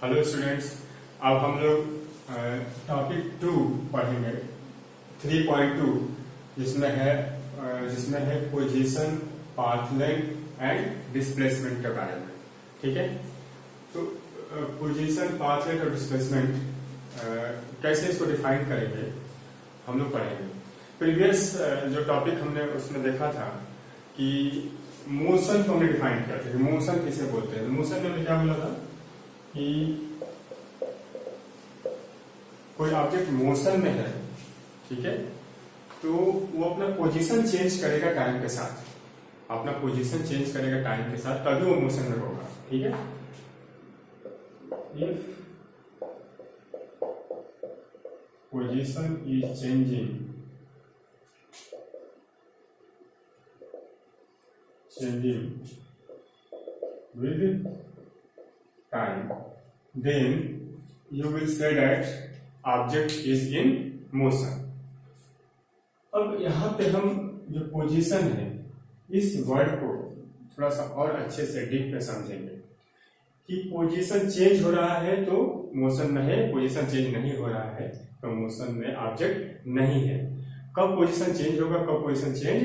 Hello students, अब हम लोग टॉपिक 2 पढ़ेंगे 3.2 जिसमें है position, path length and displacement के बारे में। ठीक है, तो पोजीशन, पाथ लेंथ और डिस्प्लेसमेंट कैसे इसको डिफाइन करेंगे हम लोग पढ़ेंगे। प्रीवियस जो टॉपिक हमने उसमें देखा था कि मोशन को हमने डिफाइन किया था कि मोशन किसे बोलते हैं। मोशन में हमने क्या बोला था कि कोई ऑब्जेक्ट मोशन में है, ठीक है, तो वो अपना पोजीशन चेंज करेगा टाइम के साथ, अपना पोजीशन चेंज करेगा टाइम के साथ, तभी वो मोशन में होगा। ठीक है, if position is changing with time, then you will say that object is in motion. अब यहाँ पे हम जो पोजीशन है इस वर्ड को थोड़ा सा और अच्छे से डीप में समझेंगे कि पोजीशन चेंज हो रहा है तो मोशन में है, पोजीशन चेंज नहीं हो रहा है तो मोशन में ऑब्जेक्ट नहीं है। कब पोजीशन चेंज होगा, कब पोजीशन चेंज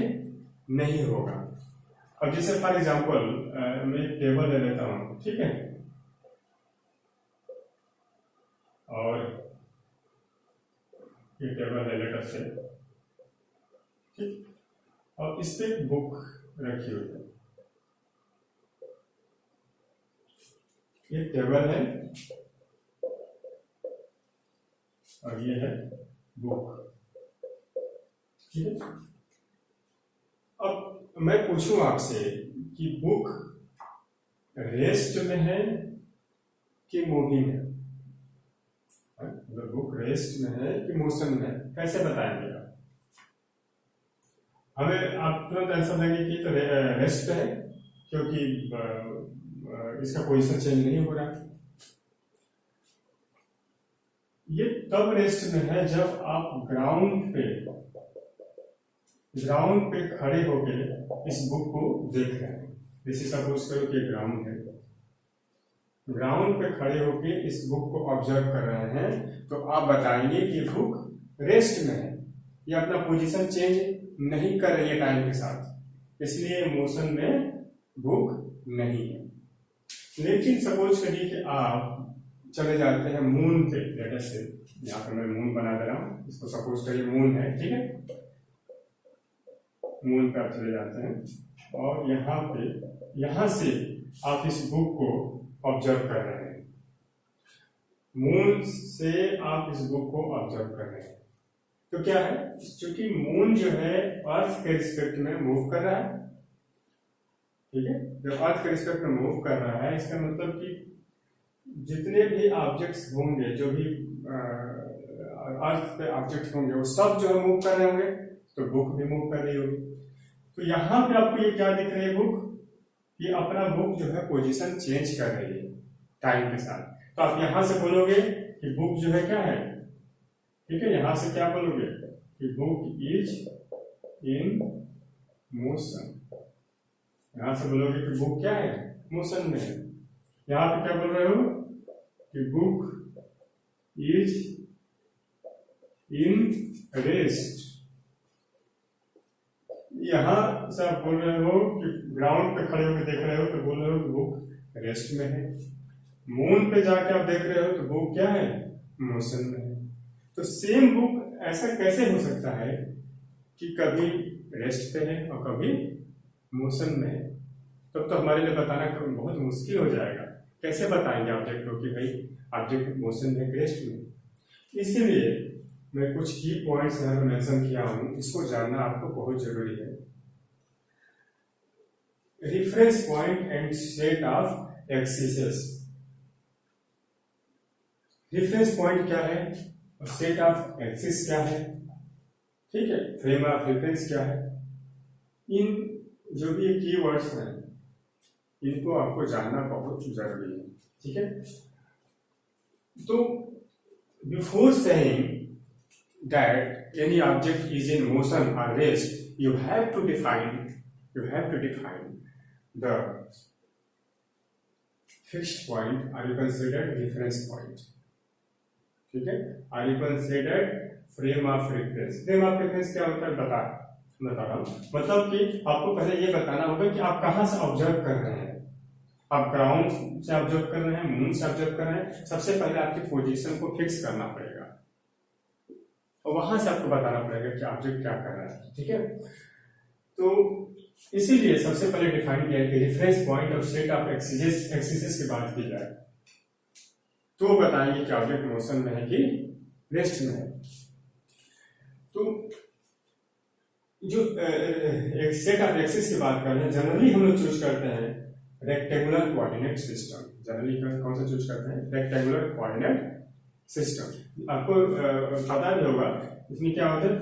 नहीं होगा। अब जैसे फॉर एग्जांपल मैं एक टेबल ले लेता हूं, ठीक है, और ये टेबल है लेटर से, ठीक, और इस पे एक बुक रखी हुई है। ये टेबल है और ये है बुक, ठीक है। अब मैं पूछूं आपसे कि बुक रेस्ट में है कि मूविंग है, बुक रेस्ट में है कि मोशन में है, कैसे बताएंगे आप? हमें आप तुरंत आंसर देंगे कि तो रेस्ट पे है क्योंकि इसका पोजीशन चेंज नहीं हो रहा है। ये तब रेस्ट में है जब आप ग्राउंड पे खड़े होकर इस बुक को देख रहे हैं। जैसे सपोज करो कि ग्राउंड है, ग्राउंड पे खड़े होकर इस बुक को ऑब्जर्व कर रहे हैं, तो आप बताएंगे कि बुक रेस्ट में है, ये अपना पोजीशन चेंज नहीं कर रही है टाइम के साथ, इसलिए मोशन में बुक नहीं है। लेकिन सपोज करिए कि आप चले जाते हैं मून पे, जैसे यहाँ पे मैं मून बना दे रहा हूँ, इसको सपोज करिए मून है, ठीक है, मून पे आप चले जाते हैं और यहाँ से आप इस बुक को ऑब्जर्व कर रहे हैं, मून से आप इस बुक को ऑब्जर्व कर रहे हैं। तो क्या है, क्योंकि मून जो है अर्थ के रिस्पेक्ट में मूव कर रहा है, ठीक है, जब अर्थ के रिस्पेक्ट में मूव कर रहा है इसका मतलब कि जितने भी ऑब्जेक्ट्स होंगे, जो भी अर्थ पे ऑब्जेक्ट्स होंगे, वो सब जो है मूव कर रहे होंगे, तो बुक भी मूव कर रही होगी। तो यहाँ पे आपको ये क्या दिख रही है, बुक, ये अपना बुक जो है पोजीशन चेंज कर रही है टाइम के साथ। तो आप यहाँ से बोलोगे कि बुक जो है क्या है, ठीक है, यहाँ से क्या बोलोगे कि बुक इज इन मोशन, यहाँ से बोलोगे कि बुक क्या है, मोशन में है। यहाँ पे क्या बोल रहे हो कि बुक इज इन रेस्ट, यहाँ से आप बोल रहे हो कि ग्राउंड पे खड़े होकर देख रहे हो तो बोल रहे हो कि बुक रेस्ट में है। मून पे जाके आप देख रहे हो तो बुक क्या है, मोशन में है। तो सेम बुक ऐसा कैसे हो सकता है कि कभी रेस्ट पे है और कभी मोशन में है? तब तो हमारे लिए बताना बहुत मुश्किल हो जाएगा। कैसे बताएंगे ऑब्जेक्ट को कि भाई ऑब्जेक्ट मोशन में, रेस्ट में? इसीलिए मैं कुछ की पॉइंट्स यहाँ पे मेंशन किया हूँ, इसको जानना आपको बहुत जरूरी है। Reference point and set of axis. Reference point क्या है और सेट ऑफ एक्सिस क्या है, ठीक है, फ्रेम ऑफ रेफरेंस क्या है, इन जो भी कीवर्ड्स हैं इनको आपको जानना बहुत जरूरी है, ठीक है। तो before saying that any object is in motion or rest, you have to define the fixed point are you considered reference point. ठीक है, are you considered frame of reference. Frame of reference क्या होता है बता रहा हूँ, मतलब कि आपको पहले ये बताना होगा कि आप कहाँ से ऑब्जर्व कर रहे हैं। आप ग्राउंड से ऑब्जर्व कर रहे हैं, मून से ऑब्जर्व कर रहे हैं, सबसे पहले आपकी पोजीशन को फिक्स करना पड़ेगा और वहां से आपको बताना पड़ेगा कि ऑब्जेक्ट क्या कर रहा है। ठीक है, तो इसीलिए सबसे पहले डिफाइन किया कि रेफरेंस पॉइंट और सेट ऑफ एक्सिस की बात की जाए तो बताएंगे कि ऑब्जेक्ट मोशन में है कि रेस्ट में है। तो जो एक सेट ऑफ एक्सिस की बात कर रहे हैं, जनरली हम लोग चूज करते हैं रेक्टेंगुलर कोऑर्डिनेट सिस्टम। जनरली कौन सा चूज करते हैं? Rectangular coordinate system. आपको पता भी होगा इसमें क्या होता है,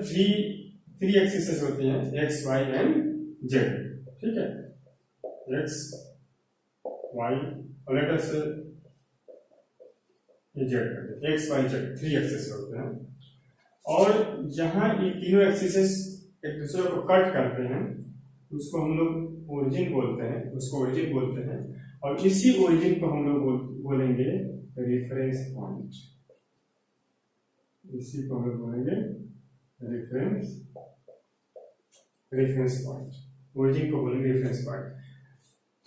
थ्री एक्सिस होती हैं, एक्स वाई एंड जेड। ठीक है, एक्स वाई और लेटर से जेड करते हैं, X Y Z, three axis होते हैं। और जहां ये तीनों एक्सिस एक दूसरे को कट करते हैं उसको हम लोग ओरिजिन बोलते हैं, उसको ओरिजिन बोलते हैं। और इसी ओरिजिन को हम लोग बोलेंगे रेफरेंस पॉइंट। इसी को हम लोग बोलेंगे रेफरेंस पॉइंट, ओरिजिन को बोलेंगे रेफरेंस पॉइंट।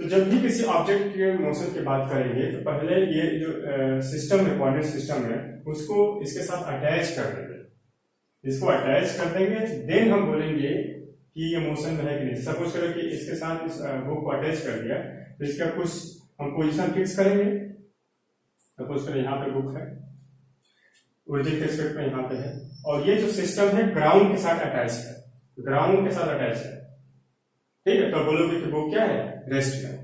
तो जब भी किसी ऑब्जेक्ट के मोशन की बात करेंगे तो पहले ये जो सिस्टम है, कोऑर्डिनेट सिस्टम है, उसको इसके साथ अटैच कर देंगे। इसको अटैच कर देंगे, देन हम बोलेंगे कि ये मोशन में है कि नहीं। सपोज करो कि इसके साथ इस बुक को अटैच कर दिया तो इसका कुछ हम पोजीशन फिक्स करेंगे। सपोज करो यहाँ पे बुक है, ओरिजिन के रिस्पेक्ट में यहाँ पे है, और ये जो सिस्टम है ग्राउंड के साथ अटैच है, ग्राउंड के साथ अटैच है। ठीक है, तो बोलोगे कि बुक क्या है? रेस्ट में।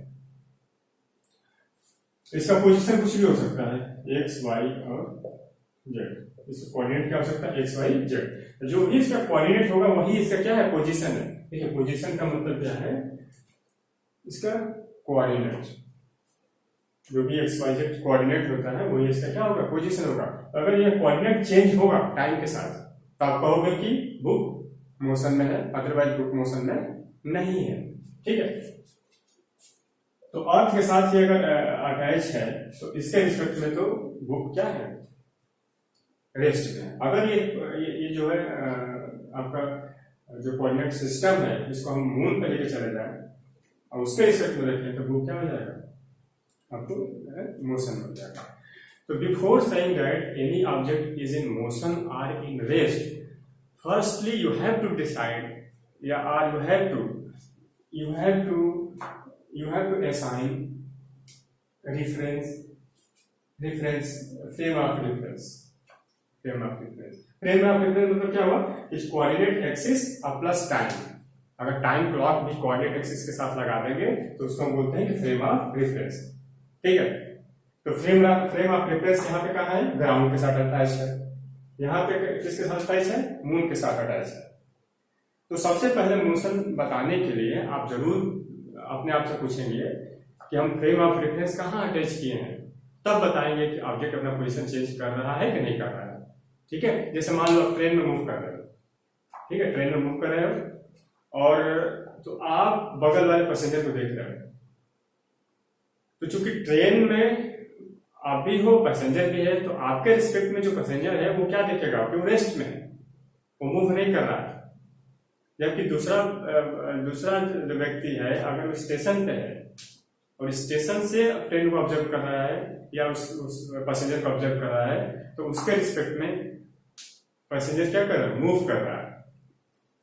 इसका पोजीशन कुछ भी हो सकता है, एक्स वाई और जेड। इसका कोऑर्डिनेट क्या हो सकता है? X Y Z. जो भी इसका कोऑर्डिनेट होगा वही इसका क्या है? पोजीशन है। ठीक है, पोजीशन का मतलब क्या है? इसका कोऑर्डिनेट। जो भी एक्स वाई जेड कोऑर्डिनेट होता है वही इसका क्या होगा? पोजीशन होगा। अगर ये कोऑर्डिनेट चेंज होगा टाइम के साथ तो आप कहोगे कि बुक मोशन में है, अदरवाइज बुक मोशन में नहीं है। ठीक है, तो अर्थ के साथ ही अगर अटैच है तो इसके रिस्पेक्ट में तो बुक क्या है? रेस्ट में। अगर ये जो है आपका जो कोऑर्डिनेट सिस्टम है इसको हम मून पे लेके चले जाए और उसके रिस्पेक्ट में रखें तो बुक क्या हो जाएगा? आपको मोशन हो जाएगा। तो before saying that any object is in motion और in rest, firstly you have to decide या are you have to assign frame of reference मतलब क्या हुआ? इस कोऑर्डिनेट एक्सिस और प्लस टाइम। अगर टाइम क्लॉक भी कोऑर्डिनेट एक्सिस के साथ लगा देंगे तो उसको हम बोलते हैं कि फ्रेम ऑफ रेफरेंस। ठीक है, तो फ्रेम ऑफ रेफरेंस यहाँ पे कहाँ है? ग्राउंड के साथ अटैच है। यहाँ पे किसके साथ अटैच है? मून के साथ अटैच है। तो सबसे पहले मोशन बताने के लिए आप जरूर अपने आप से पूछेंगे कि हम फ्रेम ऑफ रेफरेंस कहाँ अटैच किए हैं, तब बताएंगे कि ऑब्जेक्ट अपना पोजीशन चेंज कर रहा है कि नहीं कर रहा है। ठीक है, जैसे मान लो आप ट्रेन में मूव कर रहे हो। ठीक है, ट्रेन में मूव कर रहे हो और तो आप बगल वाले पैसेंजर को देख रहे हो। तो चूंकि ट्रेन में आप भी हो, पैसेंजर भी है, तो आपके रिस्पेक्ट में जो पैसेंजर है वो क्या देखेगा? कि वो रेस्ट में है, वो मूव नहीं कर रहा है। जबकि दूसरा जो व्यक्ति है अगर वो स्टेशन पे है और स्टेशन से ट्रेन को ऑब्जर्व कर रहा है या उस पैसेंजर को ऑब्जर्व कर रहा है तो उसके रिस्पेक्ट में पैसेंजर क्या कर रहा है? मूव कर रहा है।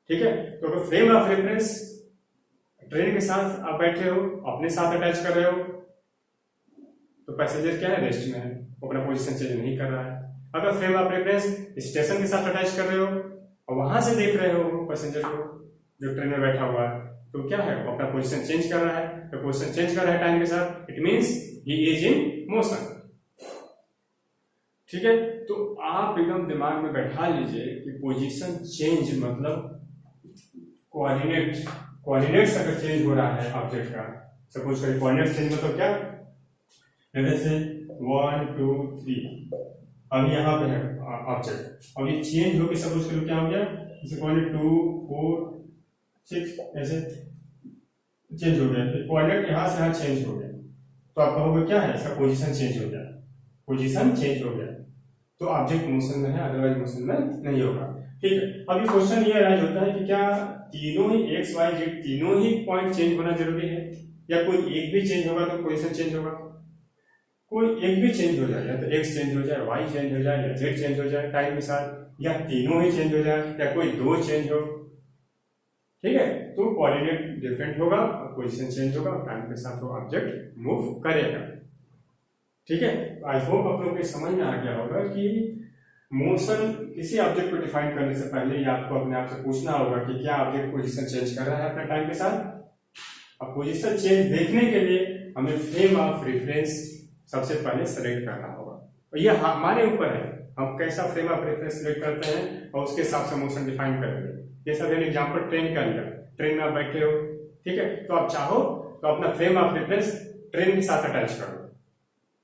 ठीक है, तो अगर फ्रेम ऑफ रेफरेंस ट्रेन के साथ आप बैठे हो, अपने साथ अटैच कर रहे हो, तो पैसेंजर क्या है? रेस्ट में है, वो अपना पोजीशन चेंज नहीं कर रहा है। अगर फ्रेम ऑफ रेफरेंस स्टेशन के साथ अटैच कर रहे हो और वहां से देख रहे हो पैसेंजर को जो ट्रेन में बैठा हुआ है, तो क्या है? वो अपना पोजीशन चेंज कर रहा है। तो पोजीशन चेंज कर रहा है टाइम के साथ, it means he is in motion. ठीक है, तो आप एकदम दिमाग में बैठा लीजिए कि पोजीशन चेंज मतलब कोऑर्डिनेट्स अगर चेंज हो रहा है ऑब्जेक्ट का, सपोज करिए कोऑर्डिनेट चेंज मतलब क्या? जैसे 1 2 3 अब यहाँ पे है ऑब्जेक्ट, अब ये चेंज होकर सपोज करो क्या हो गया? जैसे कोऑर्डिनेट 2 4 6 ऐसे चेंज हो गया, कोऑर्डिनेट यहाँ से यहाँ चेंज हो गया। तो आप कहोगे क्या है, इसका पोजीशन चेंज हो गया, पोजीशन चेंज हो गया, तो ऑब्जेक्ट मोशन में है, अदरवाइज मोशन में नहीं होगा। ठीक है, अभी क्वेश्चन ये राइज होता है कि क्या तीनों ही एक्स वाई जेड तीनों ही पॉइंट चेंज होना जरूरी है, या कोई एक भी चेंज होगा तो पोजीशन चेंज होगा? कोई एक भी चेंज हो जाए, या तो एक्स चेंज हो जाए, वाई चेंज हो जाए, या जेड चेंज हो जाए टाइम के साथ, या तीनों ही चेंज हो जाए, या कोई दो चेंज हो, ठीक है, तो कोऑर्डिनेट डिफरेंट होगा, पोजीशन चेंज होगा, टाइम के साथ वो ऑब्जेक्ट मूव करेगा। ठीक है, आई होप आप लोगों को समझ में आ गया होगा कि मोशन किसी ऑब्जेक्ट को डिफाइन करने से पहले ही आपको अपने आप से पूछना होगा कि क्या ऑब्जेक्ट पोजीशन चेंज कर रहा है अपने टाइम के साथ। अब पोजीशन चेंज देखने के लिए हमें फ्रेम ऑफ रेफरेंस सबसे पहले सेलेक्ट करना होगा, और ये हमारे ऊपर है, हम कैसा फ्रेम ऑफ रेफरेंस सेलेक्ट करते हैं और उसके हिसाब से मोशन डिफाइन करेंगे। जैसा मैंने एग्जांपल ट्रेन का लिया, ट्रेन में आप बैठे हो, ठीक है, तो आप चाहो तो अपना फ्रेम ऑफ रेफरेंस ट्रेन के साथ अटैच कर लो।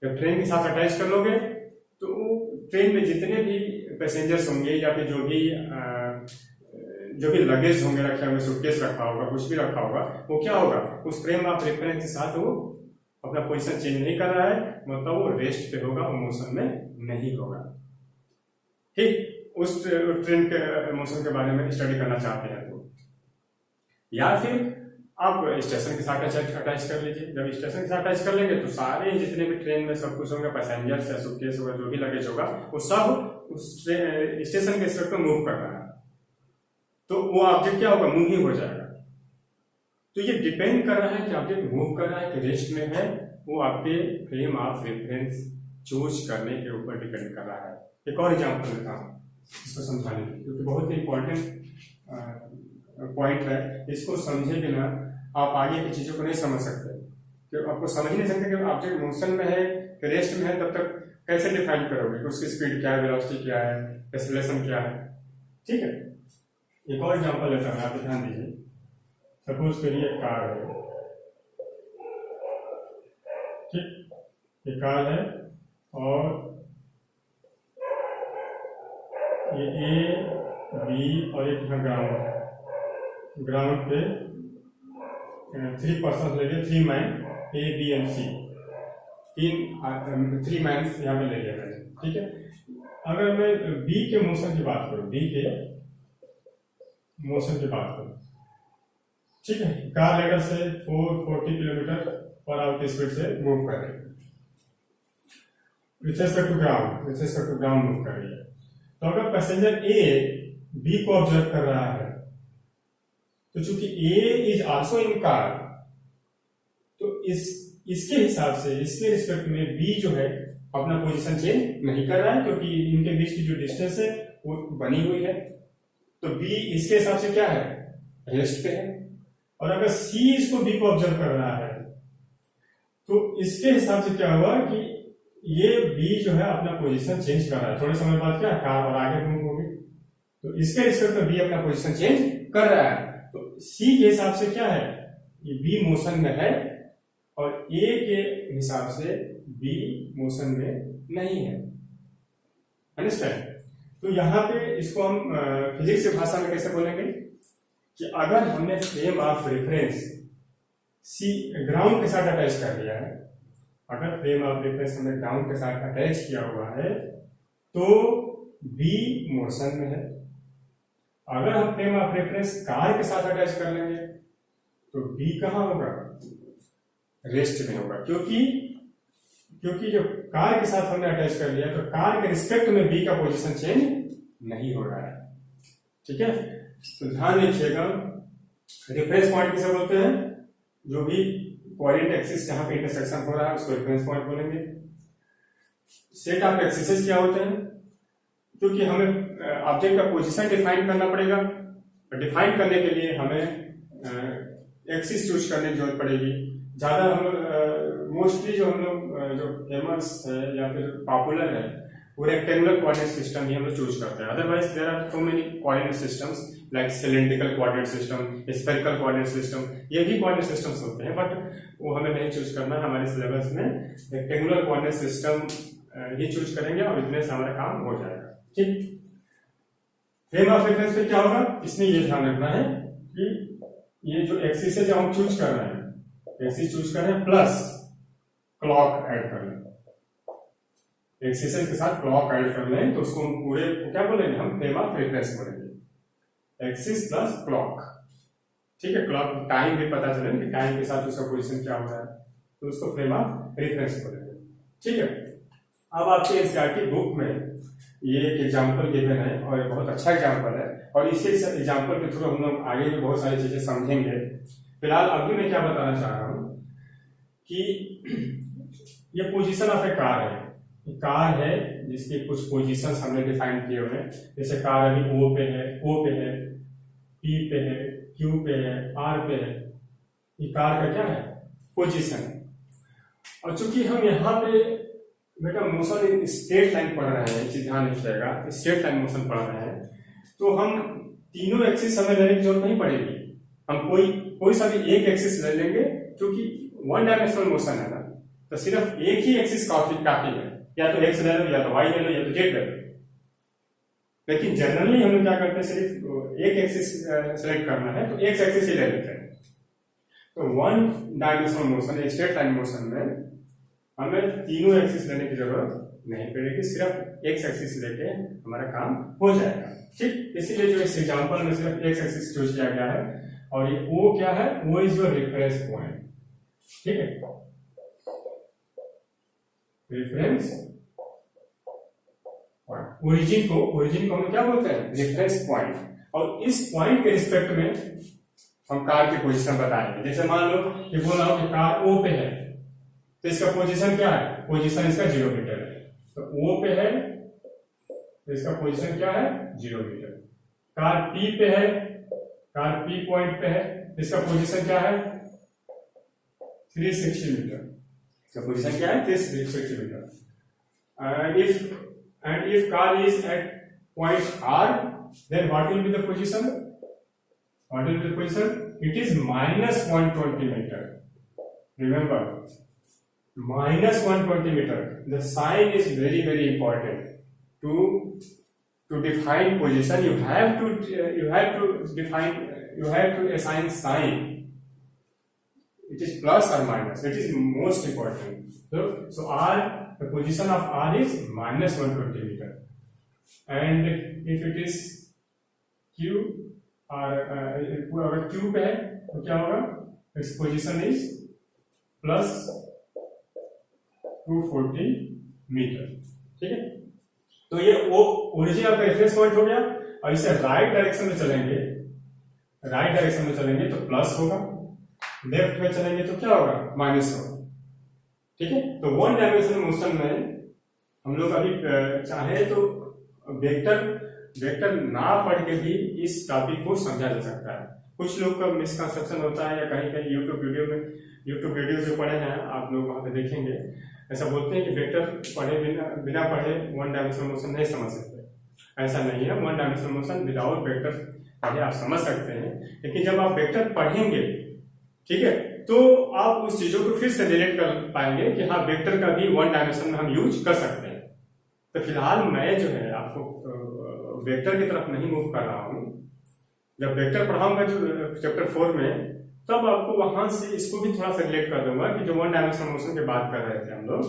जब ट्रेन के साथ अटैच कर लोगे तो ट्रेन में जितने भी पैसेंजर्स होंगे या फिर जो भी लगेज होंगे रखे होंगे, सूटकेस रखा होगा, कुछ भी रखा होगा, वो क्या होगा, उस फ्रेम ऑफ रेफरेंस के साथ वो अपना पोजीशन चेंज नहीं कर रहा है, मतलब वो रेस्ट पे होगा, वो मोशन में नहीं होगा। ठीक, उस ट्रेन के मोशन के बारे में स्टडी करना चाहते हैं तो, या फिर आप स्टेशन के साथ अटैच कर लीजिए। जब स्टेशन के साथ अटैच कर लेंगे तो सारे जितने भी ट्रेन में सब कुछ होंगे, पैसेंजर्स या सूटकेस होगा, जो भी लगेज होगा, वो सब उस स्टेशन के स्टेट पर मूव कर रहा है, तो वो ऑब्जेक्ट क्या होगा, मूव ही हो जाएगा। तो ये डिपेंड कर रहा है कि ऑब्जेक्ट मूव कर रहा है कि रेस्ट में है, वो आपके फ्रेम ऑफ रेफरेंस चूज करने के ऊपर डिपेंड कर रहा है। एक और एग्जांपल देता हूँ इसको समझाने के, क्योंकि बहुत ही इंपॉर्टेंट पॉइंट है, इसको समझे बिना आप आगे की चीजों को नहीं समझ सकते। कि आपको समझ नहीं सकते कि ऑब्जेक्ट मोशन में है कि रेस्ट में है, तब तक कैसे डिफाइन करोगे कि उसकी स्पीड क्या है, वेलोसिटी क्या है, एक्सेलरेशन क्या है। ठीक है, एक और एग्जांपल लेता हूं, आप ध्यान दीजिए। सपोज करिए कार है, ठीक, ये कार है और ये ए बी और एक ग्राउंड, ग्राउंड पे 3 पर्सन ले लिए, 3 man A B and C, 3 man यहाँ पे ले लिया मैंने। ठीक है, अगर मैं बी के मोशन की बात करूं, बी के मोशन की बात करूं, ठीक है, कार लेकर से 440 किलोमीटर पर आवर की स्पीड से मूव कर रही है, with respect to ground move कर रही है। तो अगर पैसेंजर ए बी को ऑब्जर्व कर रहा है, तो चूंकि A is also in car, तो इसके हिसाब से, इसके रिस्पेक्ट में बी जो है अपना पोजीशन चेंज नहीं कर रहा है, क्योंकि इनके बीच की जो डिस्टेंस है वो बनी हुई है। तो बी इसके हिसाब से क्या है, रेस्ट पे है। और अगर सी इसको बी को ऑब्जर्व कर रहा है, तो इसके हिसाब से क्या हुआ कि ये बी जो है अपना पोजीशन चेंज कर रहा है। थोड़े समय बाद क्या कार और आगे मूव होगी, तो इसके रिस्पेक्ट में बी अपना पोजीशन चेंज कर रहा है। तो सी के हिसाब से क्या है, ये बी मोशन में है, और ए के हिसाब से बी मोशन में नहीं है। अंडरस्टैंड? तो यहाँ पे इसको हम फिजिक्स की भाषा में कैसे बोलेंगे कि अगर हमने frame of reference C ground के साथ अटैच कर दिया है, अगर फ्रेम ऑफ रेफरेंस हमने ग्राउंड के साथ अटैच किया हुआ है, तो बी मोशन में है। अगर हम फ्रेम ऑफ रेफरेंस कार के साथ अटैच कर लेंगे तो बी कहां होगा, रेस्ट में होगा, क्योंकि जब कार के साथ हमने अटैच कर लिया तो कार के रिस्पेक्ट में बी का पोजीशन चेंज नहीं हो रहा है। ठीक है, तो ध्यान रखिएगा, रेफरेंस पॉइंट किसे बोलते हैं, जो भी कोऑर्डिनेट एक्सिस जहां पे इंटरसेक्शन हो रहा है उसको रेफरेंस पॉइंट बोलेंगे। सेट ऑफ एक्सिसेस क्या होते हैं, क्योंकि हमें ऑब्जेक्ट का पोजीशन डिफाइन करना पड़ेगा, और डिफाइन करने के लिए हमें एक्सिस चूज करने की जरूरत पड़ेगी। ज्यादा हम मोस्टली जो हम लोग जो फेमस है या फिर पॉपुलर है वो रेक्टेंगुलर कोऑर्डिनेट सिस्टम ही हम लोग चूज करते हैं। Otherwise there are so many coordinate systems like cylindrical coordinate system, spherical coordinate system, ये भी कोऑर्डिनेट सिस्टम्स होते हैं, बट वो हमें नहीं चूज करना है। हमारे सिलेबस में रेक्टेंगुलर कोऑर्डिनेट सिस्टम ही चूज करेंगे और इतने से हमारा काम हो जाएगा। ठीक, फ्रेम ऑफ रेफरेंस पे क्या होगा, इसमें ये ध्यान रखना है कि ये जो एक्सिस है जो हम चूज कर रहे हैं, एक्सिस चूज कर रहे हैं प्लस क्लॉक ऐड कर लें, एक्सेशन के साथ क्लॉक ऐड कर लें तो उसको हम पूरे क्या बोलेंगे, हम फ्रेम ऑफ रेफरेंस बोलेंगे, एक्सिस प्लस क्लॉक। ठीक है, क्लॉक टाइम भी पता चले कि टाइम के साथ उसका पोजीशन क्या हो रहा है, तो उसको फ्रेम ऑफ रेफरेंस बोलेंगे। ठीक है, अब आपके एनसीईआरटी बुक में ये एक एग्जाम्पल गिवन है और ये बहुत अच्छा एग्जाम्पल है, और इसी एग्जाम्पल के थ्रू हम लोग आगे भी बहुत सारी चीजें समझेंगे। फिलहाल अभी मैं क्या बताना चाह रहा हूँ कि ये पोजीशन ऑफ ए कार है, कार है जिसके कुछ पोजीशंस हमने डिफाइन किए हुए हैं, जैसे कार अभी O पे है, P पे है, Q पे है, R पे है, ये कार का क्या है, पोजीशन। और चूंकि हम यहाँ पे बेटा मोशन इन स्ट्रेट लाइन पढ़ रहे हैं, चीज ध्यान रखिएगा, स्ट्रेट लाइन मोशन पढ़ रहे हैं, तो हम तीनों एक्सिस हमें लेने की जरूरत नहीं पड़ेगी, हम कोई सा भी एक एक्सिस ले लेंगे, क्योंकि वन डायमेंशनल मोशन है ना, तो सिर्फ एक ही एक्सिस काफी है, या तो एक्स ले लो, या तो वाई ले लो, या तो जेड ले लो। लेकिन जनरली हम लोग क्या करते हैं, सिर्फ एक एक्सिस सेलेक्ट करना है तो एक्स एक्सिस ही ले लेते हैं। तो one dimensional motion, straight line motion में हमें तीनों एक्सिस लेने की जरूरत नहीं पड़ेगी, सिर्फ एक्स एक्सिस लेके हमारा काम हो जाएगा। ठीक, इसीलिए जो इस एग्जांपल में सिर्फ एक्स एक्सिस चूज किया गया है, और ये O क्या है, वो इज योर रेफरेंस पॉइंट। ठीक है, रेफरेंस पॉइंट, ओरिजिन को हम क्या बोलते हैं, रेफरेंस पॉइंट, और इस पॉइंट के रिस्पेक्ट में हम कार की पोजीशन बताएंगे। जैसे मान लो कि बोला हो कि कार O पे है, तो इसका पोजीशन क्या है, पोजीशन इसका 0 मीटर है, तो O पे है तो इसका पोजीशन क्या है, 0 मीटर। कार P पे है, कार P पॉइंट पे है, इसका पोजीशन क्या है, 360 मीटर, इसका पोजीशन क्या है, 360 metre. if car is at point R, then what will be the position, it is minus 120 meter. Remember, minus 120 meter, the sign is very important to define position. You have to assign sign, it is plus or minus, it is most important. So R, the position of R is minus 120 meter, and if it is Q अगर Q पे है तो क्या होगा, its position is plus 240 metre. ठीक है, तो ये ओरिजिन आपका रेफरेंस पॉइंट हो गया, और इसे राइट डायरेक्शन में चलेंगे तो प्लस होगा, लेफ्ट में चलेंगे तो क्या होगा, माइनस होगा। ठीक है, तो वन डायमेंशनल मोशन में हम लोग अभी चाहे तो वेक्टर ना पढ़ के भी इस टॉपिक को समझा जा सकता है। कुछ लोग का मिसकंसेप्शन होता है, या कहीं यूट्यूब वीडियो जो पढ़े हैं आप लोग वहां पे देखेंगे, ऐसा बोलते हैं कि वेक्टर पढ़े बिना पढ़े वन डायमेंशनल मोशन नहीं समझ सकते। ऐसा नहीं है, one dimensional motion without vector पढ़े आप समझ सकते हैं, लेकिन जब आप वेक्टर पढ़ेंगे, ठीक है, तो आप उस चीजों को फिर से रिलेट कर पाएंगे कि हाँ, वेक्टर का भी वन डायमेंशन में हम यूज कर सकते हैं। तो फिलहाल मैं जो है आपको वेक्टर की तरफ नहीं मूव कर रहा हूं, जब वेक्टर पढ़ाऊंगा जो चैप्टर 4 में, तब आपको वहां से इसको भी थोड़ा सा रिलेट कर दूंगा कि जो वन डायमेंशनल मोशन की बात कर रहे थे हम लोग,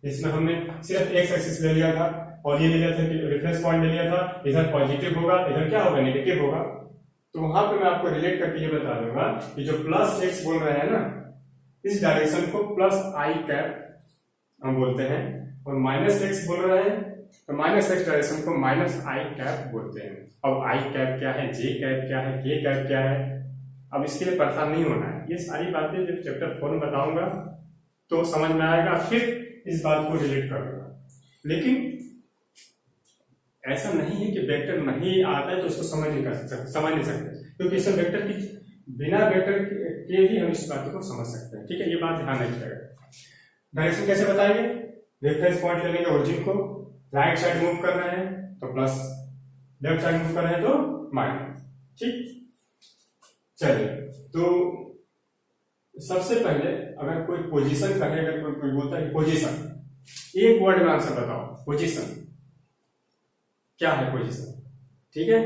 इसमें हमने सिर्फ एक्स एक्सिस ले लिया था, और ये ले लिया था कि रेफरेंस पॉइंट ले लिया था, इधर पॉजिटिव होगा, इधर क्या होगा, नेगेटिव होगा। तो वहां पे मैं आपको रिलेट करके ये बता दूंगा कि जो प्लस एक्स बोल रहे हैं ना, इस डायरेक्शन को प्लस आई कैप हम बोलते हैं, और माइनस एक्स बोल रहे हैं तो माइनस एक्स डायरेक्शन को माइनस आई कैप बोलते हैं। अब आई कैप क्या है, जे कैप क्या है, के कैप क्या है, अब इसके लिए परेशान नहीं होना है, ये सारी बातें जब चैप्टर 4 में बताऊंगा तो समझ में आएगा, फिर इस बात को रिलेट करूंगा। लेकिन ऐसा नहीं है कि वेक्टर नहीं आता है तो उसको समझ नहीं सकते, क्योंकि इस वेक्टर की बिना वेक्टर के भी हम इस बात को समझ सकते हैं। ठीक है, ये बात ध्यान रखिएगा। डायरेक्शन कैसे बताएंगे, रेफरेंस पॉइंट ले लेंगे ओरिजिन को, राइट साइड मूव कर रहे हैं तो प्लस, लेफ्ट साइड मूव कर रहे हैं तो माइनस। ठीक, चलिए, तो सबसे पहले अगर कोई पोजीशन कहे, अगर कोई बोलता है पोजीशन, एक वर्ड में आंसर बताओ, पोजीशन क्या है, पोजीशन। ठीक है,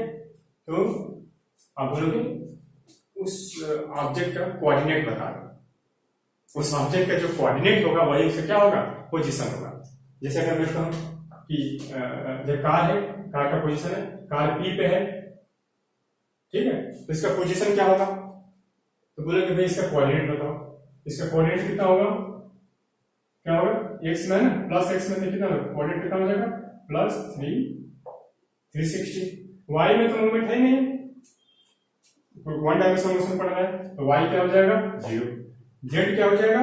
तो आप बोलोगे उस ऑब्जेक्ट का कोऑर्डिनेट बता दो, उस ऑब्जेक्ट का जो कोऑर्डिनेट होगा वही उसका क्या होगा, पोजीशन होगा। जैसे अगर मैं कहूं कि जो कार है, कार का पोजीशन है, कार पी पे है, ठीक है, तो इसका पोजीशन क्या होगा, तो बोलेंगे भाई इसका कोऑर्डिनेट बताओ। इसका कोऑर्डिनेट कितना होगा, क्या होगा, एक्स में ना, प्लस एक्स में कितना होगा, कोऑर्डिनेट कितना हो जाएगा, प्लस 360। वाई में तो मूवमेंट है नहीं, वन डायमेंशनल मोशन पड़ रहा है, तो वाई क्या हो जाएगा, 0। जेड क्या हो जाएगा,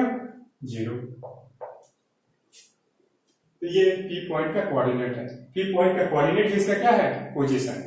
0। तो ये पी पॉइंट का कोऑर्डिनेट है। पी पॉइंट का कोऑर्डिनेट इसका क्या है, पोजीशन।